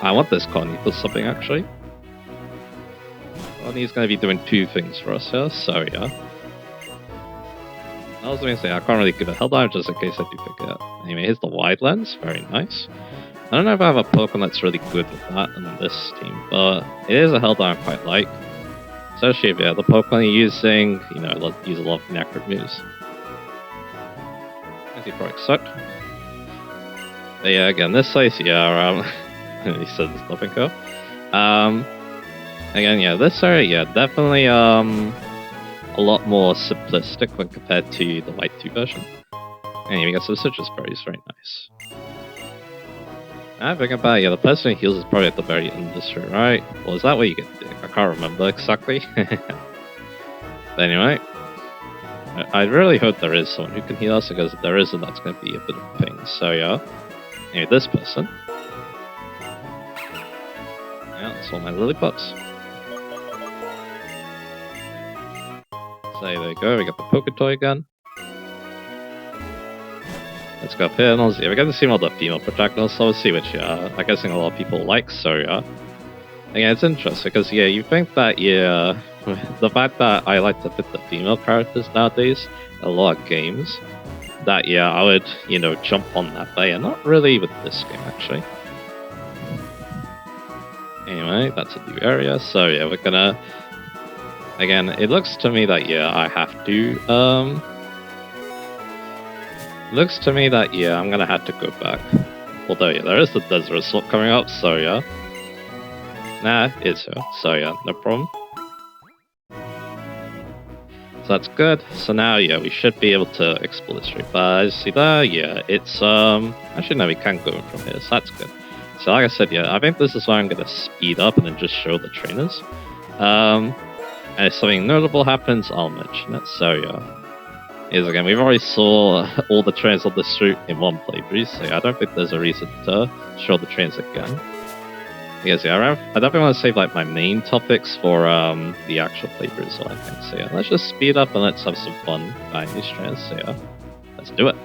want this colony for something, actually. Colony's going to be doing two things for us here, so yeah. I was going to say, I can't really give a hell dive just in case I do forget. Anyway, here's the wide lens, very nice. I don't know if I have a Pokemon that's really good with that on this team, but it is a hell dive I quite like. Especially if the Pokemon you're using, use a lot of inaccurate moves. As you probably expect. But yeah, again, this place, he said there's nothing here. Again, this area, definitely, a lot more simplistic when compared to the White 2 version. Anyway, we got some citrus berries, very nice. I think about the person who heals is probably at the very end of this route, right? Well, is that what you get to do? I can't remember exactly. But anyway, I really hope there is someone who can heal us, because if there isn't, that's going to be a bit of a pain. So yeah, anyway, this person. Yeah, that's all my Lillipups. So there we go, we got the Poketoy again. Let's go up here and we're going to see all the female protagonists, obviously, which I'm guessing a lot of people like, so yeah. Again, it's interesting, because you think that, the fact that I like to fit the female characters nowadays, in a lot of games, that I would, jump on that, but not really with this game, actually. Anyway, that's a new area. So yeah, we're gonna... Again, it looks to me that, yeah, I have to, looks to me that, yeah, I'm gonna have to go back. Although, yeah, there is the desert slot coming up, so yeah. Nah, it's here. So yeah, no problem. So that's good. So now, yeah, we should be able to explore the street. But as you see there, yeah, it's, actually, no, we can't go from here, so that's good. So like I said, yeah, I think this is why I'm gonna speed up and then just show the trainers. And if something notable happens, I'll mention it. So yeah. Is again, we've already saw all the trains on this route in one playthrough, so yeah, I don't think there's a reason to show the trains again. Because yeah, I definitely want to save like my main topics for the actual playthrough, so I think. So yeah, let's just speed up and let's have some fun buying these trains. So yeah, let's do it.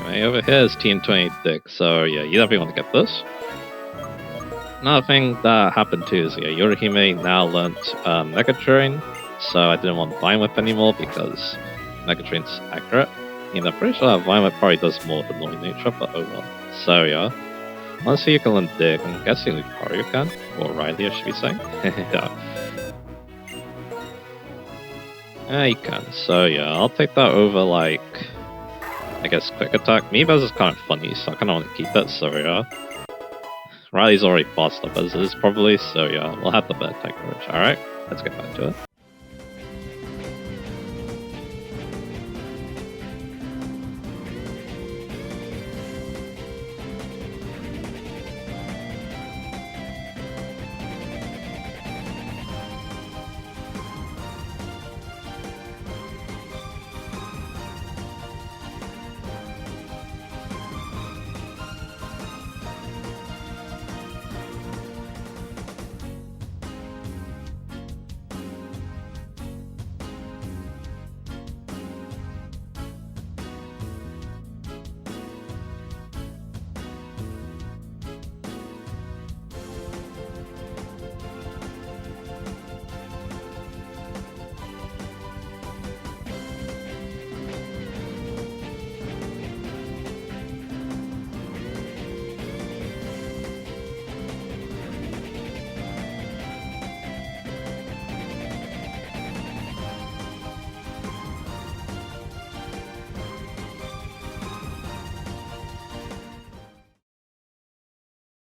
Anyway, over here is TN26, so yeah, you definitely want to get this. Another thing that happened too is, yeah, Yorihime now learnt Mega Train, so I didn't want Vine Whip anymore because Mega Train's accurate. I'm pretty sure that Vine Whip probably does more of the annoying nature, but oh well. So yeah. Honestly, you can learn Dig. I'm guessing Lucario can, or Riley, I should be saying. Yeah. Yeah, you can. So yeah, I'll take that over, like, I guess Quick Attack. Meebaz is kind of funny, so I kind of want to keep it, so yeah. Riley's already fast up as is, probably, so yeah, we'll have the better Type Courage. Alright, let's get back to it.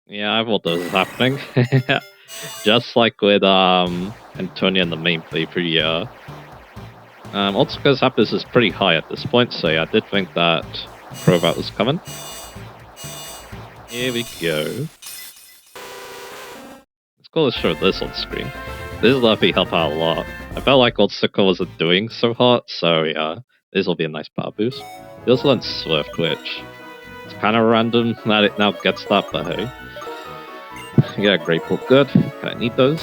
Yeah, I thought this was happening. Just like with Antonia in the main playthrough, yeah. Also because Happiness is pretty high at this point, so yeah, I did think that Crobat was coming. Here we go. Let's go show this on screen. This will definitely help out a lot. I felt like Old Sickle wasn't doing so hot, so yeah, this will be a nice power boost. We also learned Swift, which it's kind of random that it now gets that, but hey. Yeah, Grateful good. Kinda need those.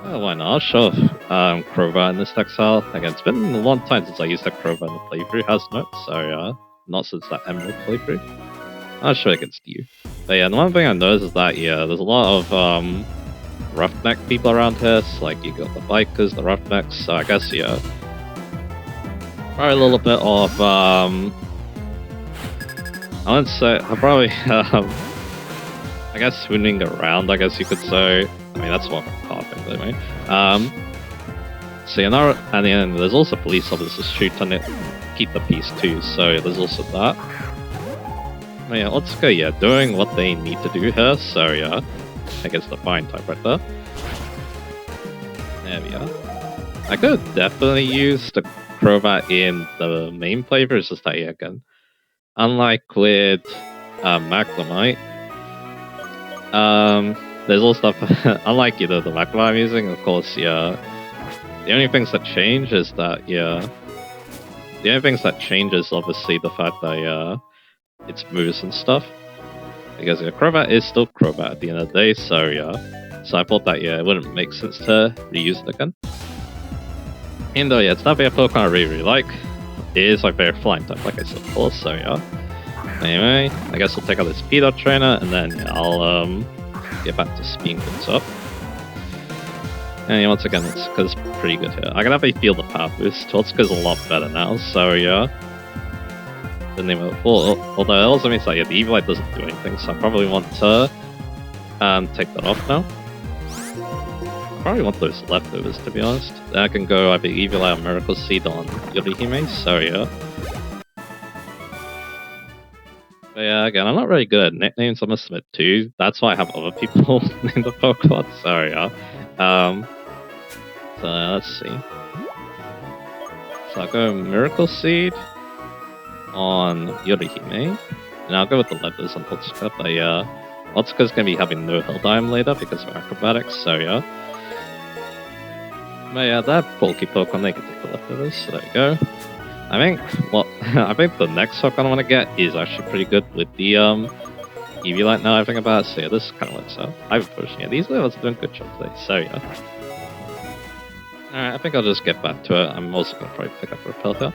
Why not? I'll show off Crowbar in this deck style. Again, it's been a long time since I used that Crowbar in the playthrough, hasn't it? So yeah, not since that Emerald playthrough. I'll show it against you. But yeah, the one thing I noticed is that yeah, there's a lot of roughneck people around here. So like you got the bikers, the roughnecks. So I guess yeah, probably a little bit of I wouldn't say I'm probably I guess swooning around. I guess you could say. I mean that's what I'm coughing anyway. So you know, and then there's also police officers shoot on it, keep the peace too. So there's also that. But yeah, let's go. Yeah, doing what they need to do here. So yeah, I guess the fine type right there. There we are. I could definitely use the Crowbar in the main flavor. It's just that yeah, again, unlike with Magnemite, there's also stuff. Unlike the Magnemite I'm using, of course, yeah. The only things that change is that yeah. The only things that change is obviously the fact that yeah. Its moves and stuff. Because yeah, Crowbar is still Crowbar at the end of the day, so yeah. So I thought that yeah, it wouldn't make sense to reuse it again. Even though yeah, it's not a Pokemon I really like. It is like very flying type, like I said before, so yeah. Anyway, I guess we'll take out this Speedo trainer and then yeah, I'll get back to speeding things up. And yeah, once again, it's because it's pretty good here. I can definitely feel the power boost. Totsuka's a lot better now, so yeah. The name of it. Although it also means that yeah, the Evilite doesn't do anything, so I probably want to take that off now. I probably want those leftovers to be honest. Then I can go either Evilite or Miracle Seed on Yorihime, so yeah. But yeah, again, I'm not really good at nicknames, I must admit too. That's why I have other people name the Pokemon, so yeah. So let's see. So I'll go Miracle Seed on Yorihime, and I'll go with the letters on Otsuka, but yeah, Otsuka's gonna be having no Helldive later because of acrobatics, so yeah. But yeah, that bulky Pokemon, they can take the leftovers, so there you go. I think, well, I think the next Pokemon I want to get is actually pretty good with the Eevee now I think about it, so yeah, this kind of works out. I've pushed, yeah, these levels are doing a good job today, so yeah. Alright, I think I'll just get back to it. I'm also gonna probably pick up a Repel here.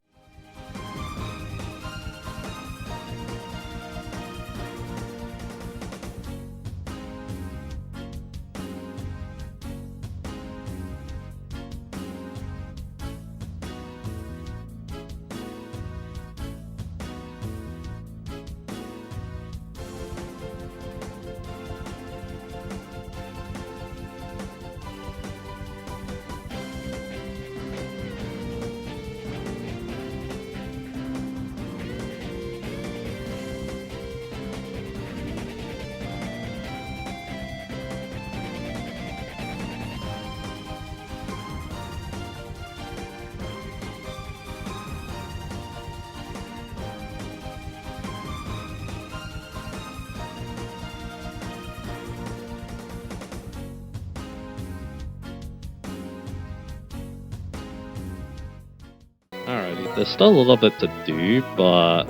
Alrighty, there's still a little bit to do, but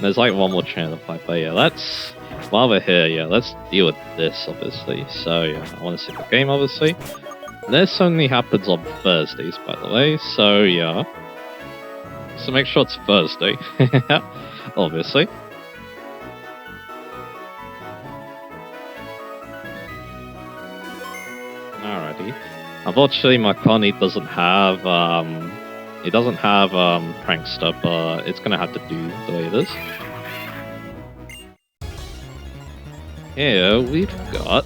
there's like one more train to fight. But yeah, let's while we're here, yeah, let's deal with this obviously. So yeah, I want to see the game obviously. This only happens on Thursdays, by the way. So yeah, so make sure it's Thursday, obviously. Alrighty. Unfortunately, my Connie doesn't have Prankster, but it's gonna have to do the way it is. Here we've got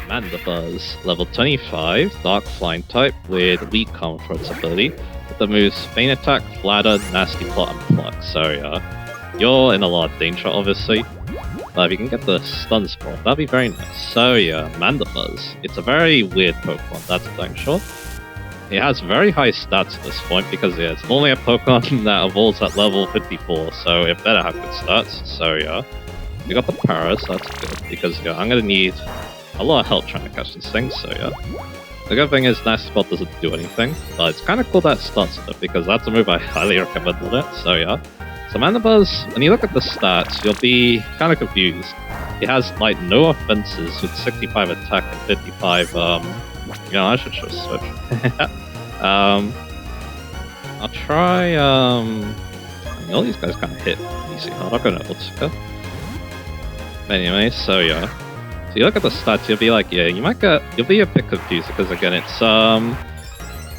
Mandibuzz, level 25, Dark Flying type with Weak Armor for its ability, with the moves Feint Attack, Flatter, Nasty Plot, and Pluck. So yeah, you're in a lot of danger, obviously. But if you can get the stun spell, that'd be very nice. So yeah, Mandibuzz. It's a very weird Pokemon, that's for damn sure. It has very high stats at this point because yeah, it's only a Pokemon that evolves at level 54, so it better have good stats. So yeah, we got the Paras, that's good because yeah, I'm gonna need a lot of help trying to catch this thing. So yeah, the good thing is Nasty Spot doesn't do anything, but it's kind of cool that it starts with it because that's a move I highly recommend with it. So yeah, So Mandibuzz, when you look at the stats, you'll be kind of confused. It has like no offenses with 65 attack and 55. I should just switch. I'll try. All these guys kind of hit easy. I'm not gonna Otsuka. Anyway, so yeah. So you look at the stats, you'll be like, yeah, you'll be a bit confused because again, it's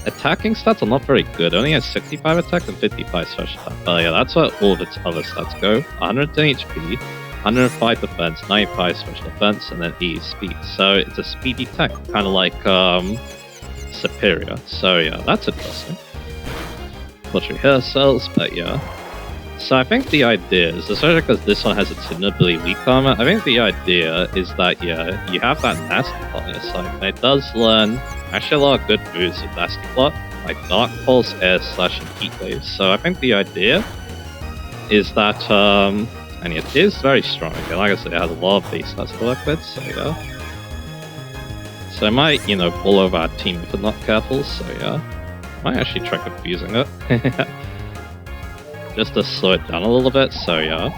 attacking stats are not very good. It only has 65 attack and 55 special attack. But yeah, that's what all of its other stats go. 110 HP, 105 defense, 95 special defense, and then 80 speed. So it's a speedy tech, kind of like Superior. So yeah, that's interesting. Watch rehearsals, but yeah. So I think the idea is, especially because this one has its inability weak armor, I think the idea is that, yeah, you have that Nasty Plot on your side, and it does learn actually a lot of good moves with Nasty Plot, like Dark Pulse, Air Slash, and Heat Wave. So I think the idea is that, and it is very strong. Again, like I said, it has a lot of base stats to work with, so yeah. So I might, pull over our team if we're not careful, so yeah. Might actually try confusing it. Just to slow it down a little bit, so yeah.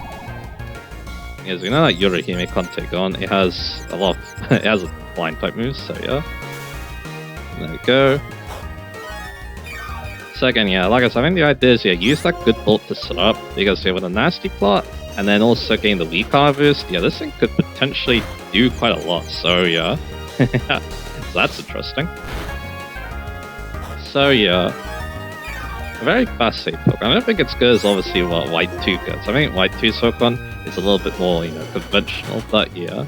Because you know that Yorihime can't take on, it has a lot of, it has a blind type moves, so yeah. There we go. So again, yeah, like I said, I think the idea is, yeah, use that good bolt to set up, because yeah, with a Nasty Plot, and then also getting the weak armor boost, yeah, this thing could potentially do quite a lot, so yeah. So that's interesting. So yeah. A very fast save Pokemon. I don't think it's good as obviously what White 2 gets. I think White 2's Pokemon is a little bit more, conventional, but yeah.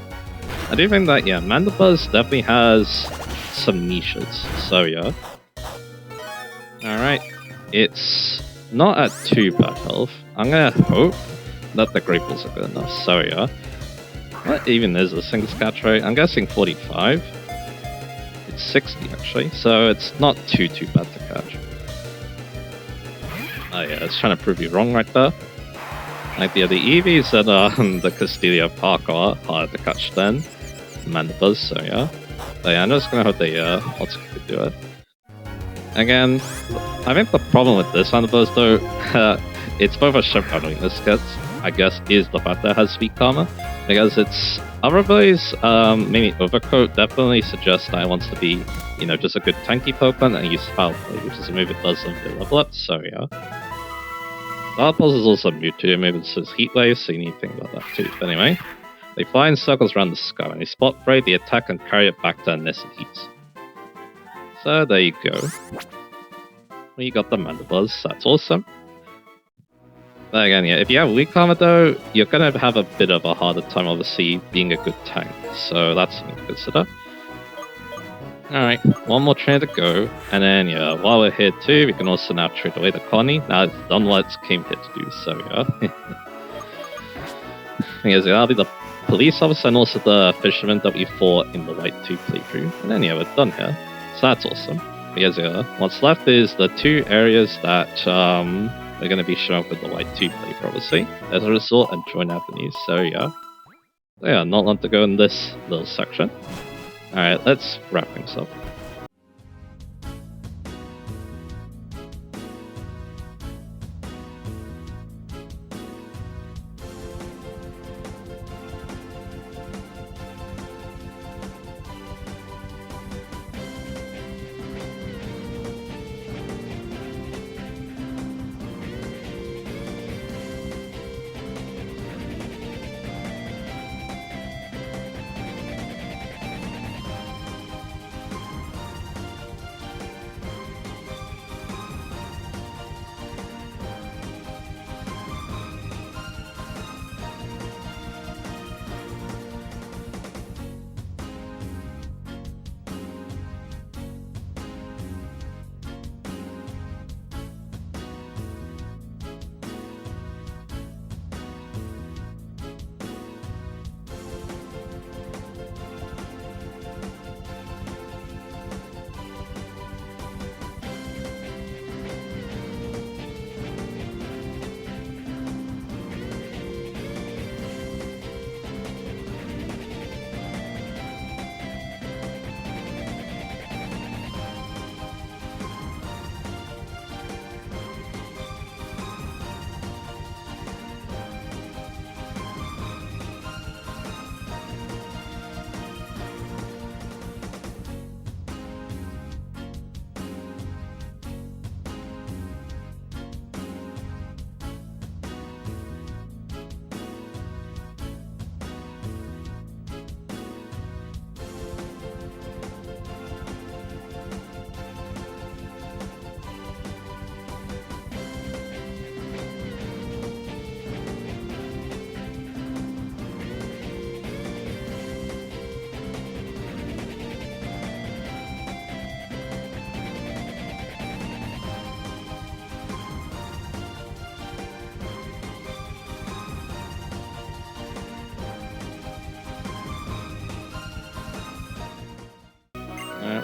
I do think that, yeah, Mandibuzz definitely has some niches, so yeah. Alright, it's not at too bad health. I'm gonna hope that the Great Balls are good enough, so yeah. What even is this thing's catch rate? I'm guessing 45. It's 60 actually, so it's not too bad to catch. Oh yeah, it's trying to prove you wrong right there. Like the EVs and the Castilia Park are harder to catch than Mandibuzz, so yeah. But yeah, I'm just gonna hope they could do it. Again, I think the problem with this Mandibuzz though, it's both a strength and weakness kit, I guess, is the fact that it has weak armor. Because its other abilities, maybe Overcoat, definitely suggests that it wants to be, just a good tanky Pokemon and use Foul Play, which is a move it does something level up, so yeah. Foul Pulse is also Mewtwo, maybe this is Heat Wave, so you need to think about that too. But anyway, they fly in circles around the sky. When they spot prey, they attack and carry it back to Nest Heats. So there you go. We got the Mandibuzz, that's awesome. But again, yeah, if you have weak armor though, you're gonna have a bit of a harder time obviously being a good tank, so that's something to consider. Alright, one more trainer to go, and then yeah, while we're here too, we can also now trade away the colony. Now it's done what it came here to do, so yeah. Because that'll be the police officer and also the fisherman that we fought in the White 2 playthrough. And then yeah, we're done here. So that's awesome. Because yeah, what's left is the two areas that are going to be shown up with the White 2 playthrough, obviously. As a result, and join avenues, so yeah. So yeah, not long to go in this little section. Alright, let's wrap things up.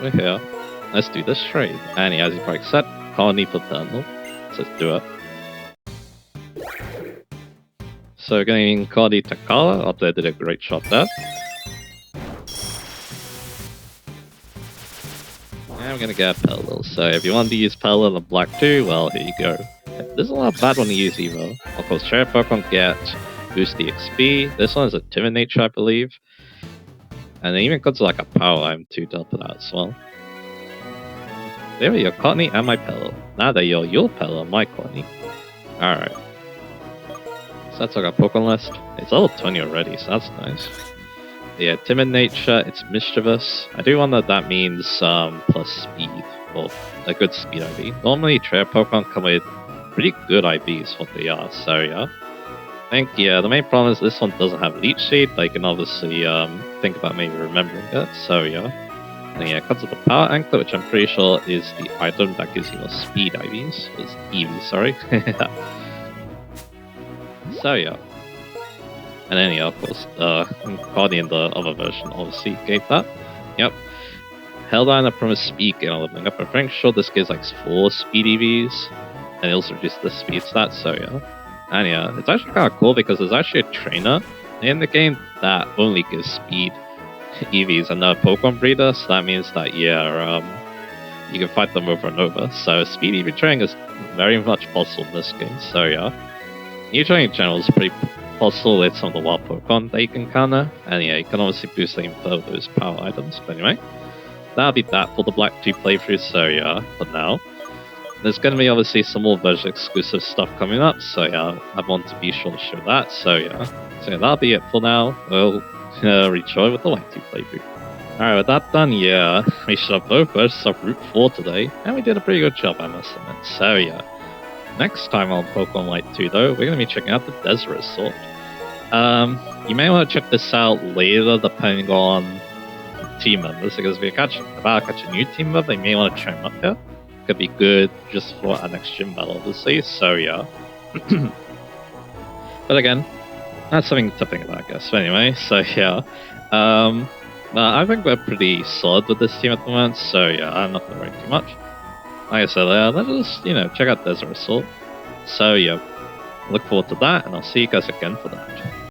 over here. Let's do this trade. And he has his break set. Can't need for Turnbull. So let's do it. So getting Cardi Takala up there did a great shot there. And we're gonna get a Pelil. So if you want to use Pelil on Black 2, well, here you go. There's a lot of bad one to use either. Of course, Cherry Pokemon get boost the XP. This one is a Timid Nature, I believe. And it even comes like a Power Item to help it out as well. There we go, Courtney and my Pelil. Now that you're your Pelil and my Courtney. Alright. So that's like a Pokemon list. It's level 20 already, so that's nice. Yeah, Timid Nature, it's Mischievous. I do wonder if that means plus speed, or a good speed IV. Normally, Trail Pokemon come with pretty good IVs, what they are, so yeah. I think, yeah, the main problem is this one doesn't have Leech Seed, but you can obviously think about maybe remembering it, so yeah. And yeah, it comes with the Power Anklet, which I'm pretty sure is the item that gives you more speed IVs. It's EVs, sorry. So yeah. And then yeah, of course, Guardian, the other version, obviously gave that. Yep. Held on the promise speed gain leveling up. I'm pretty sure this gives like 4 speed EVs. And it also reduces the speed stats, so yeah. And yeah, it's actually kind of cool because there's actually a trainer in the game that only gives speed EVs and a Pokemon breeder, so that means that, yeah, you can fight them over and over. So speed EV training is very much possible in this game, so yeah. New training in general is pretty possible with some of the wild Pokemon that you can counter, and yeah, you can obviously boost them for those power items, but anyway. That'll be that for the Black 2 playthrough, so yeah, for now. There's going to be obviously some more version exclusive stuff coming up, so yeah, I want to be sure to show that, so yeah. So yeah, that'll be it for now. We'll rejoin with the White 2 playthrough. Alright, with that done, yeah, we should have both versions of Route 4 today, and we did a pretty good job, I must admit, so yeah. Next time on Pokemon White 2 though, we're going to be checking out the Desert Resort. You may want to check this out later depending on team members, because if you're about to catch a new team member, you may want to train up here. Could be good just for our next gym battle, obviously, so yeah. But again, that's something to think about, I guess. But anyway, so yeah. I think we're pretty solid with this team at the moment, so yeah, I'm not going to worry too much. Like I said, let's just, check out Desert Resort. So yeah, look forward to that, and I'll see you guys again for that.